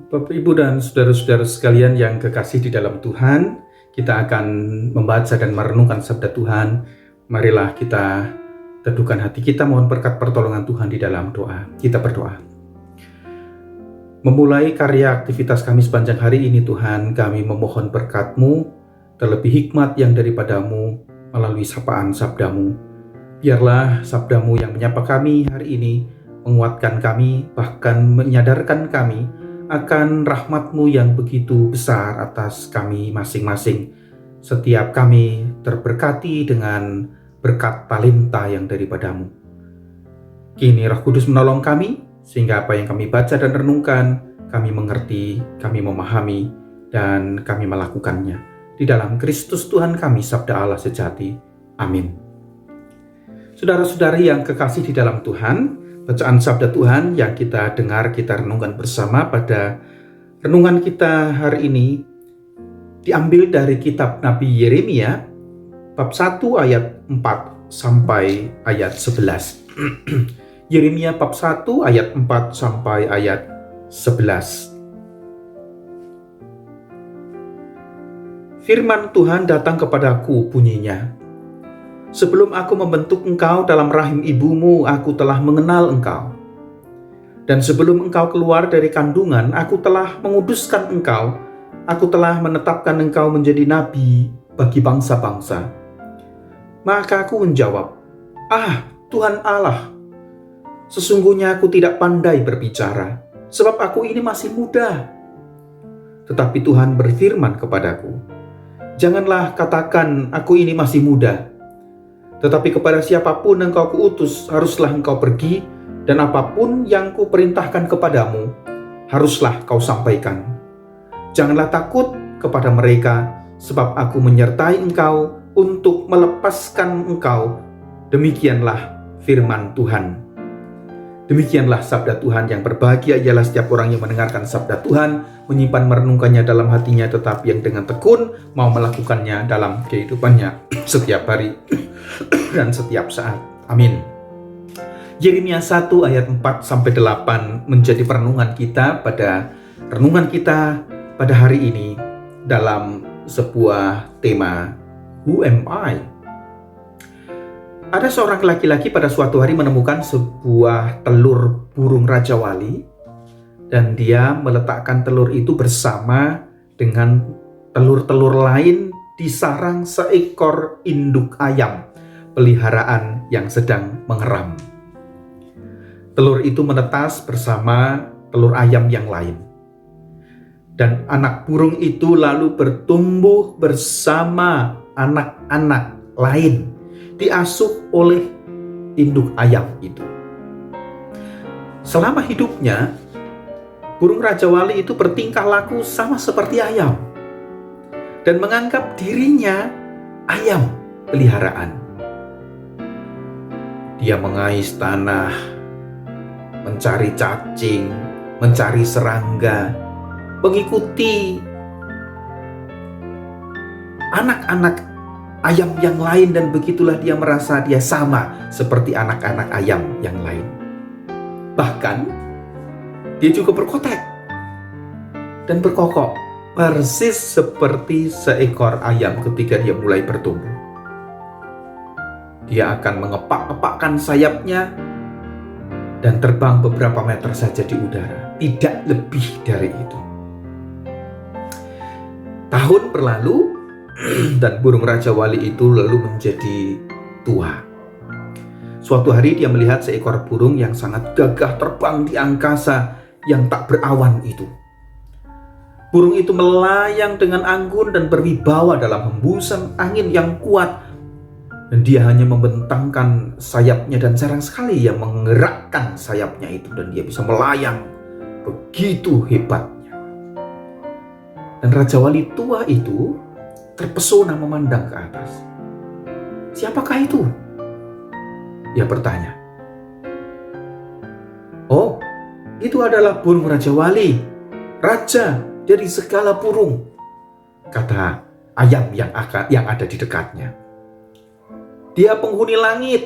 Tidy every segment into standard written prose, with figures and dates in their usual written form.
Bapak, Ibu, dan saudara-saudara sekalian yang kekasih di dalam Tuhan, kita akan membaca dan merenungkan sabda Tuhan. Marilah kita teduhkan hati kita, mohon berkat pertolongan Tuhan di dalam doa. Kita berdoa. Memulai karya aktivitas kami sepanjang hari ini, Tuhan, kami memohon berkat-Mu, terlebih hikmat yang daripadamu melalui sapaan sabda-Mu. Biarlah sabda-Mu yang menyapa kami hari ini, menguatkan kami, bahkan menyadarkan kami akan rahmat-Mu yang begitu besar atas kami masing-masing. Setiap kami terberkati dengan berkat talenta yang daripadamu. Kini Roh Kudus menolong kami, sehingga apa yang kami baca dan renungkan, kami mengerti, kami memahami, dan kami melakukannya. Di dalam Kristus Tuhan kami, sabda Allah sejati. Amin. Saudara-saudari yang kekasih di dalam Tuhan, bacaan sabda Tuhan yang kita dengar, kita renungkan bersama pada renungan kita hari ini diambil dari kitab Nabi Yeremia bab 1 ayat 4 sampai ayat 11. Yeremia bab 1 ayat 4 sampai ayat 11. Firman Tuhan datang kepadaku, bunyinya, sebelum aku membentuk engkau dalam rahim ibumu, aku telah mengenal engkau. Dan sebelum engkau keluar dari kandungan, aku telah menguduskan engkau. Aku telah menetapkan engkau menjadi nabi bagi bangsa-bangsa. Maka aku menjawab, Tuhan Allah, sesungguhnya aku tidak pandai berbicara, sebab aku ini masih muda. Tetapi Tuhan berfirman kepadaku, janganlah katakan aku ini masih muda. Tetapi kepada siapapun engkau kuutus, haruslah engkau pergi, dan apapun yang kuperintahkan kepadamu, haruslah kau sampaikan. Janganlah takut kepada mereka, sebab aku menyertai engkau untuk melepaskan engkau. Demikianlah firman Tuhan. Demikianlah sabda Tuhan. Yang berbahagia ialah setiap orang yang mendengarkan sabda Tuhan, menyimpan merenungkannya dalam hatinya, tetapi yang dengan tekun mau melakukannya dalam kehidupannya setiap hari dan setiap saat. Amin. Yeremia 1 ayat 4 sampai 8 menjadi perenungan kita pada hari ini dalam sebuah tema Who am I? Ada seorang laki-laki pada suatu hari menemukan sebuah telur burung Raja Wali, dan dia meletakkan telur itu bersama dengan telur-telur lain di sarang seekor induk ayam peliharaan yang sedang mengeram. Telur itu menetas bersama telur ayam yang lain. Dan anak burung itu lalu bertumbuh bersama anak-anak lain, diasuh oleh induk ayam itu. Selama hidupnya, burung Raja Wali itu bertingkah laku sama seperti ayam dan menganggap dirinya ayam peliharaan. Dia mengais tanah, mencari cacing, mencari serangga, mengikuti anak-anak ayam yang lain, dan begitulah dia merasa dia sama seperti anak-anak ayam yang lain. Bahkan dia juga berkotek dan berkokok persis seperti seekor ayam ketika dia mulai bertumbuh. Dia akan mengepak-epakkan sayapnya dan terbang beberapa meter saja di udara, tidak lebih dari itu. Tahun berlalu dan burung Raja Wali itu lalu menjadi tua. Suatu hari dia melihat seekor burung yang sangat gagah terbang di angkasa yang tak berawan itu. Burung itu melayang dengan anggun dan berwibawa dalam hembusan angin yang kuat. Dan dia hanya membentangkan sayapnya, dan jarang sekali yang menggerakkan sayapnya itu, dan dia bisa melayang begitu hebatnya. Dan Raja Wali tua itu terpesona memandang ke atas. Siapakah itu? Dia bertanya. Oh, itu adalah burung Raja Wali, raja dari segala burung, kata ayam yang ada di dekatnya. Dia penghuni langit,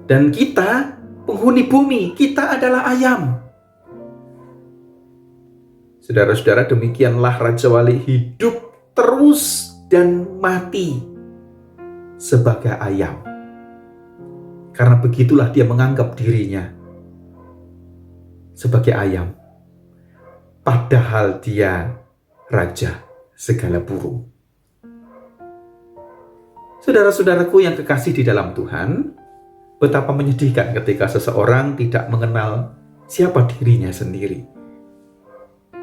dan kita penghuni bumi, kita adalah ayam. Saudara-saudara, demikianlah Raja Wali hidup terus dan mati sebagai ayam. Karena begitulah dia menganggap dirinya sebagai ayam. Padahal dia raja segala burung. Saudara-saudaraku yang kekasih di dalam Tuhan, betapa menyedihkan ketika seseorang tidak mengenal siapa dirinya sendiri.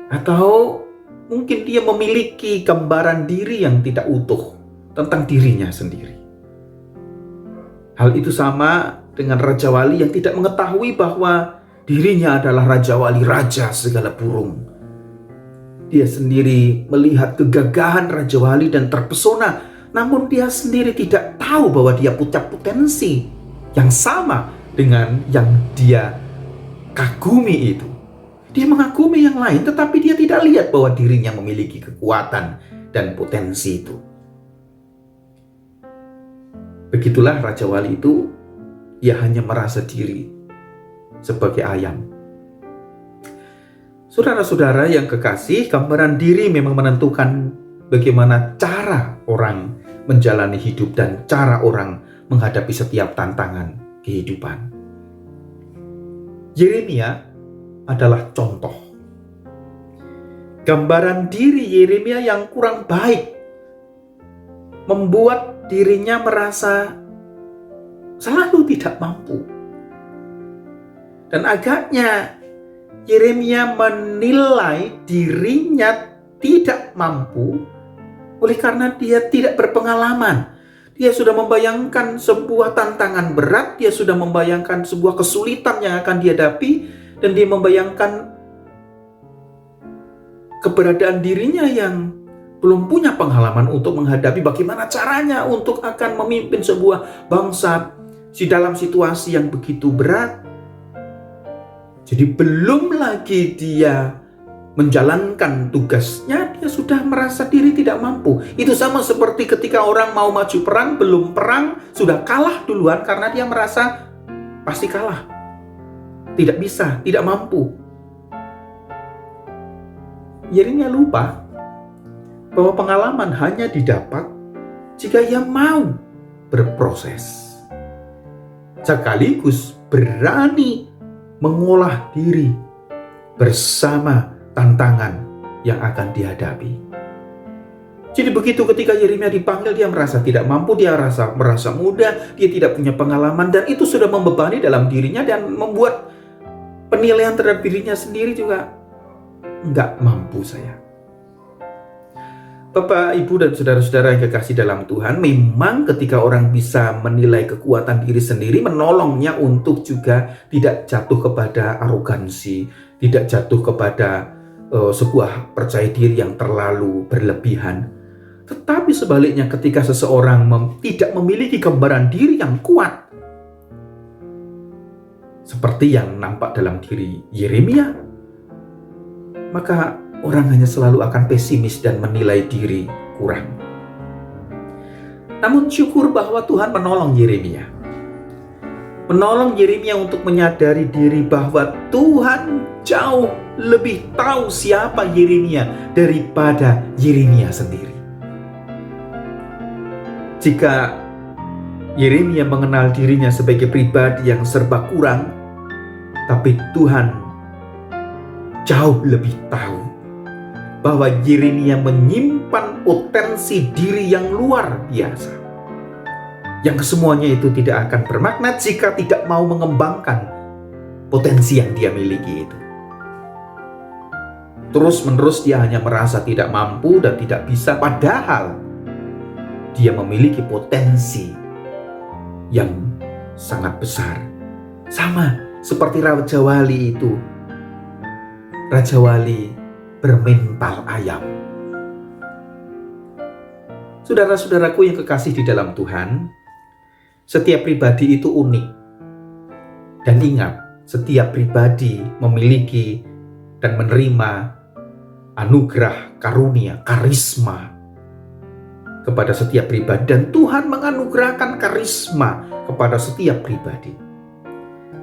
Atau mungkin dia memiliki gambaran diri yang tidak utuh tentang dirinya sendiri. Hal itu sama dengan Raja Wali yang tidak mengetahui bahwa dirinya adalah Raja Wali, raja segala burung. Dia sendiri melihat kegagahan Raja Wali dan terpesona, namun dia sendiri tidak tahu bahwa dia punya potensi yang sama dengan yang dia kagumi itu. Dia mengagumi yang lain, tetapi dia tidak lihat bahwa dirinya memiliki kekuatan dan potensi itu. Begitulah Raja Wali itu, ia hanya merasa diri sebagai ayam. Saudara-saudara yang kekasih, gambaran diri memang menentukan bagaimana cara orang menjalani hidup dan cara orang menghadapi setiap tantangan kehidupan. Yeremia adalah contoh. Gambaran diri Yeremia yang kurang baik membuat dirinya merasa selalu tidak mampu. Dan agaknya Yeremia menilai dirinya tidak mampu oleh karena dia tidak berpengalaman. Dia sudah membayangkan sebuah tantangan berat, dia sudah membayangkan sebuah kesulitan yang akan dihadapi, dan dia membayangkan keberadaan dirinya yang belum punya pengalaman untuk menghadapi bagaimana caranya untuk akan memimpin sebuah bangsa di dalam situasi yang begitu berat. Jadi belum lagi dia menjalankan tugasnya, dia sudah merasa diri tidak mampu. Itu sama seperti ketika orang mau maju perang, belum perang, sudah kalah duluan karena dia merasa pasti kalah. Tidak bisa, tidak mampu. Yeremia lupa bahwa pengalaman hanya didapat jika ia mau berproses. Sekaligus berani mengolah diri bersama tantangan yang akan dihadapi. Jadi begitu ketika Yeremia dipanggil, dia merasa tidak mampu, dia merasa muda, dia tidak punya pengalaman, dan itu sudah membebani dalam dirinya dan membuat penilaian terhadap dirinya sendiri juga nggak mampu saya. Bapak, Ibu, dan saudara-saudara yang kekasih dalam Tuhan, memang ketika orang bisa menilai kekuatan diri sendiri, menolongnya untuk juga tidak jatuh kepada arogansi, tidak jatuh kepada sebuah percaya diri yang terlalu berlebihan. Tetapi sebaliknya ketika seseorang tidak memiliki gambaran diri yang kuat, seperti yang nampak dalam diri Yeremia, maka orang hanya selalu akan pesimis dan menilai diri kurang. Namun syukur bahwa Tuhan menolong Yeremia. Menolong Yeremia untuk menyadari diri bahwa Tuhan jauh lebih tahu siapa Yeremia daripada Yeremia sendiri. Jika Yeremia mengenal dirinya sebagai pribadi yang serba kurang, tapi Tuhan jauh lebih tahu bahwa Yeremia menyimpan potensi diri yang luar biasa, yang kesemuanya itu tidak akan bermakna jika tidak mau mengembangkan potensi yang dia miliki itu. Terus-menerus dia hanya merasa tidak mampu dan tidak bisa, padahal dia memiliki potensi yang sangat besar. Sama seperti Raja Wali itu. Raja Wali bermental ayam. Saudara-saudaraku yang kekasih di dalam Tuhan, setiap pribadi itu unik. Dan ingat, setiap pribadi memiliki dan menerima anugerah, karunia, karisma kepada setiap pribadi. Dan Tuhan menganugerahkan karisma kepada setiap pribadi.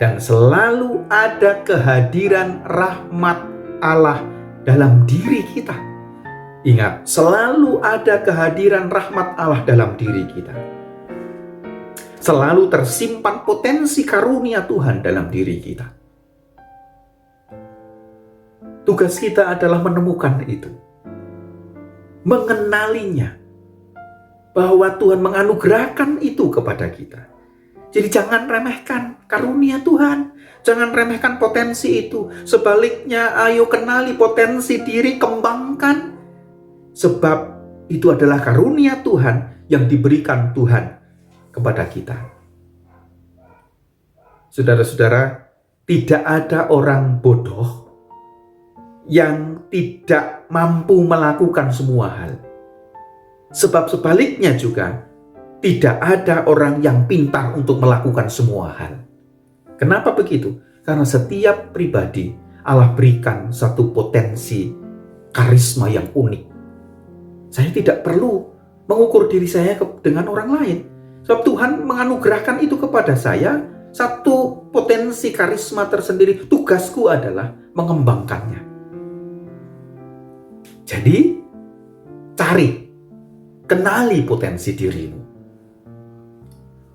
dan selalu ada kehadiran rahmat Allah dalam diri kita. Ingat, selalu ada kehadiran rahmat Allah dalam diri kita. Selalu tersimpan potensi karunia Tuhan dalam diri kita. Tugas kita adalah menemukan itu, mengenalinya, bahwa Tuhan menganugerahkan itu kepada kita. Jadi jangan remehkan karunia Tuhan, jangan remehkan potensi itu. Sebaliknya, ayo kenali potensi diri, kembangkan. Sebab itu adalah karunia Tuhan yang diberikan Tuhan kepada kita. Saudara-saudara, tidak ada orang bodoh yang tidak mampu melakukan semua hal. Sebab sebaliknya juga, tidak ada orang yang pintar untuk melakukan semua hal. Kenapa begitu? Karena setiap pribadi Allah berikan satu potensi karisma yang unik. Saya tidak perlu mengukur diri saya dengan orang lain. Sebab Tuhan menganugerahkan itu kepada saya, satu potensi karisma tersendiri. Tugasku adalah mengembangkannya. Jadi, kenali potensi dirimu.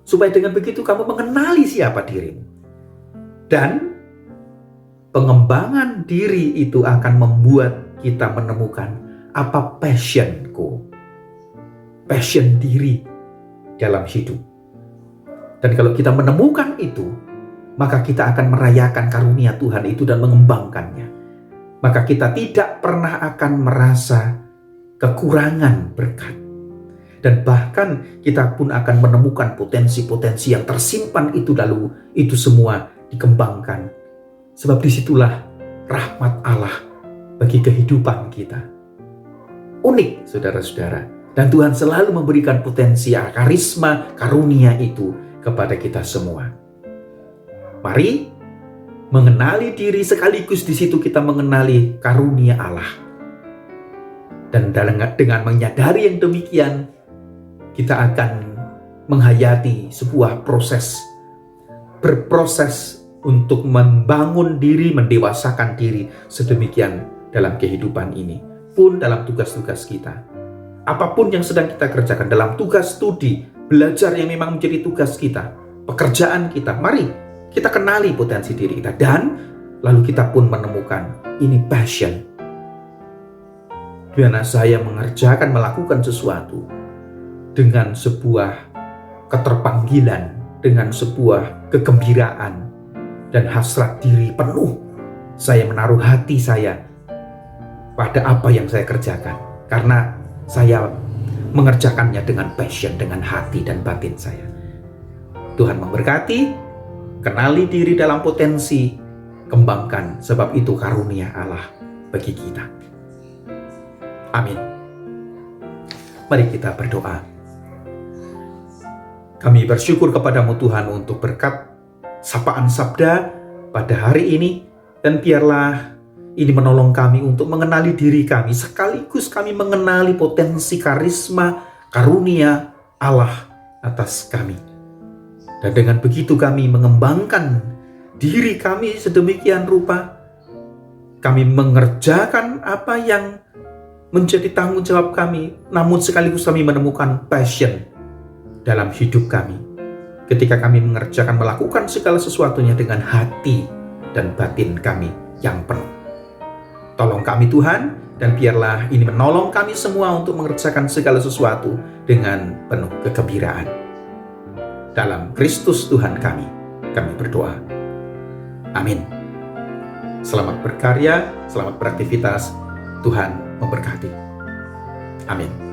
Supaya dengan begitu kamu mengenali siapa dirimu. Dan pengembangan diri itu akan membuat kita menemukan apa passionku. Passion diri dalam hidup. Dan kalau kita menemukan itu, maka kita akan merayakan karunia Tuhan itu dan mengembangkannya. Maka kita tidak pernah akan merasa kekurangan berkat. Dan bahkan kita pun akan menemukan potensi-potensi yang tersimpan itu, lalu itu semua dikembangkan. Sebab disitulah rahmat Allah bagi kehidupan kita. Unik, saudara-saudara. Dan Tuhan selalu memberikan potensi karisma, karunia itu kepada kita semua. Mari mengenali diri, sekaligus di situ kita mengenali karunia Allah. Dan dengan menyadari yang demikian, kita akan menghayati sebuah berproses untuk membangun diri, mendewasakan diri sedemikian dalam kehidupan ini, pun dalam tugas-tugas kita. Apapun yang sedang kita kerjakan, dalam tugas studi, belajar yang memang menjadi tugas kita, pekerjaan kita, mari kita kenali potensi diri kita. Dan lalu kita pun menemukan ini passion. Di mana saya melakukan sesuatu dengan sebuah keterpanggilan, dengan sebuah kegembiraan dan hasrat diri penuh. Saya menaruh hati saya pada apa yang saya kerjakan. Karena saya mengerjakannya dengan passion, dengan hati dan batin saya. Tuhan memberkati, kenali diri dalam potensi, kembangkan, sebab itu karunia Allah bagi kita. Amin. Mari kita berdoa. Kami bersyukur kepadamu Tuhan untuk berkat sapaan sabda pada hari ini, dan biarlah ini menolong kami untuk mengenali diri kami, sekaligus kami mengenali potensi karisma, karunia Allah atas kami. Dan dengan begitu kami mengembangkan diri kami sedemikian rupa. Kami mengerjakan apa yang menjadi tanggung jawab kami, namun sekaligus kami menemukan passion dalam hidup kami. Ketika kami melakukan segala sesuatunya dengan hati dan batin kami yang penuh. Tolong kami Tuhan, dan biarlah ini menolong kami semua untuk mengerjakan segala sesuatu dengan penuh kegembiraan. Dalam Kristus Tuhan kami berdoa. Amin. Selamat berkarya, selamat beraktivitas. Tuhan memberkati. Amin.